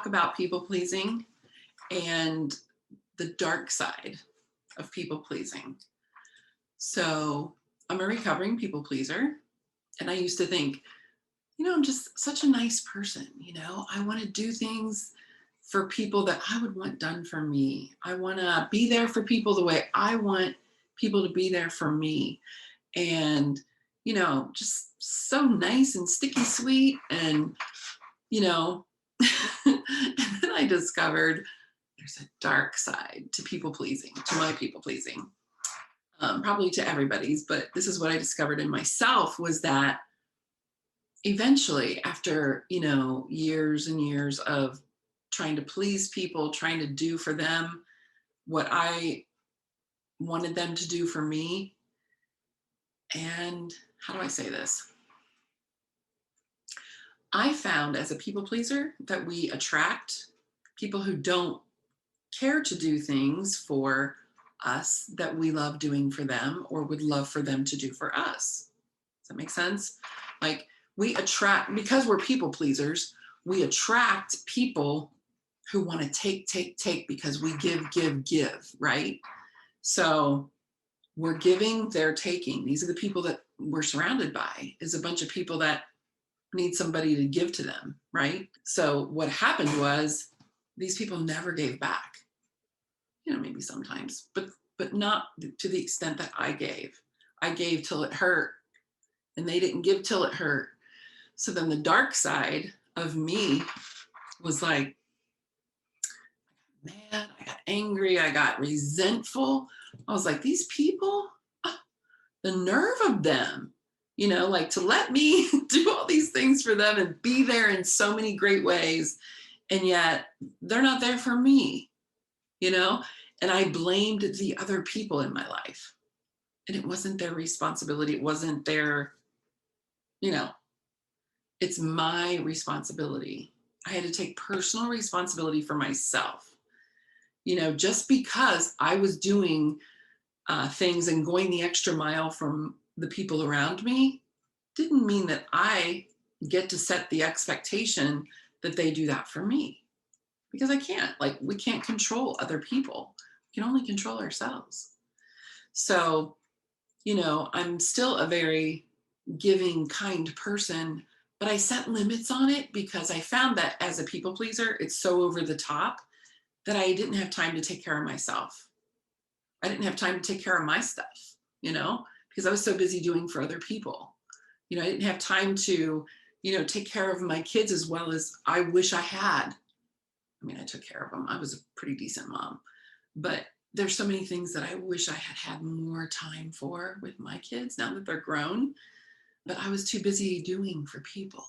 about people pleasing and the dark side of people pleasing. So, I'm a recovering people pleaser, and I used to think, I'm just such a nice person. I want to do things for people that I would want done for me. I want to be there for people the way I want people to be there for me. And, just so nice and sticky sweet. And, you know, and then I discovered there's a dark side to people pleasing, to my people pleasing, probably to everybody's. But this is what I discovered in myself was that eventually, after, years and years of trying to please people, trying to do for them what I wanted them to do for me. And how do I say this? I found as a people pleaser that we attract people who don't care to do things for us that we love doing for them or would love for them to do for us. Does that make sense? Like we attract, because we're people pleasers, we attract people who want to take because we give, right? So we're giving, they're taking. These are the people that we're surrounded by, is a bunch of people that need somebody to give to them, right? So what happened was these people never gave back. Maybe sometimes, but not to the extent that I gave. I gave till it hurt, and they didn't give till it hurt. So then the dark side of me was like, man, I got angry, I got resentful. I was like, these people, the nerve of them, like to let me do all these things for them and be there in so many great ways. And yet they're not there for me, and I blamed the other people in my life. And it wasn't their responsibility. It wasn't their, it's my responsibility. I had to take personal responsibility for myself, just because I was doing things and going the extra mile from the people around me didn't mean that I get to set the expectation that they do that for me, because I can't. Like, we can't control other people. We can only control ourselves. So, I'm still a very giving, kind person, but I set limits on it because I found that as a people pleaser, it's so over the top that I didn't have time to take care of myself. I didn't have time to take care of my stuff, because I was so busy doing for other people. I didn't have time to, take care of my kids as well as I wish I had. I mean, I took care of them. I was a pretty decent mom, but there's so many things that I wish I had had more time for with my kids now that they're grown, but I was too busy doing for people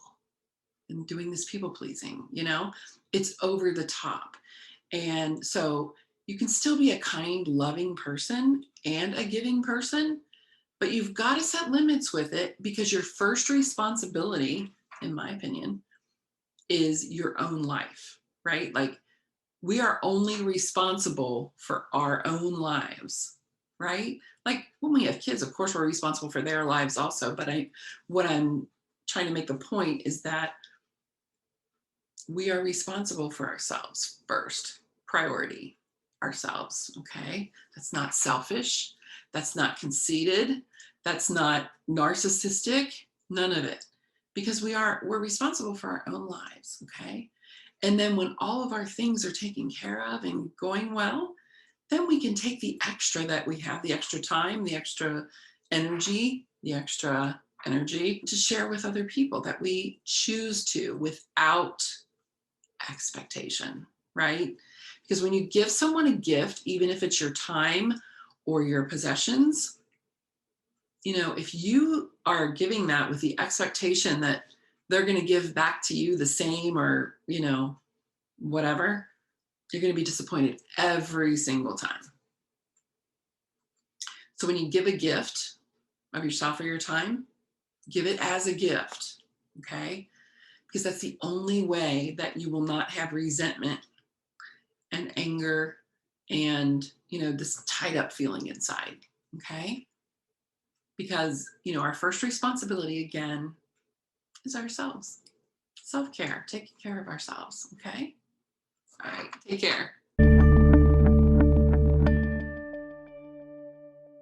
and doing this people pleasing, it's over the top. And so you can still be a kind, loving person and a giving person, but you've got to set limits with it, because your first responsibility, in my opinion, is your own life, right? Like, we are only responsible for our own lives, right? Like when we have kids, of course, we're responsible for their lives also. But what I'm trying to make the point is that we are responsible for ourselves first, priority, ourselves, okay? That's not selfish. That's not conceited. That's not narcissistic, none of it. Because we're responsible for our own lives, okay? And then when all of our things are taken care of and going well, then we can take the extra that we have, the extra time, the extra energy, to share with other people that we choose to without expectation, right? Because when you give someone a gift, even if it's your time or your possessions, if you are giving that with the expectation that they're going to give back to you the same or, whatever, you're going to be disappointed every single time. So when you give a gift of yourself or your time, give it as a gift, okay? Because that's the only way that you will not have resentment and anger and, this tied up feeling inside, okay? Because, our first responsibility, again, is ourselves. Self-care, taking care of ourselves, okay? Take care.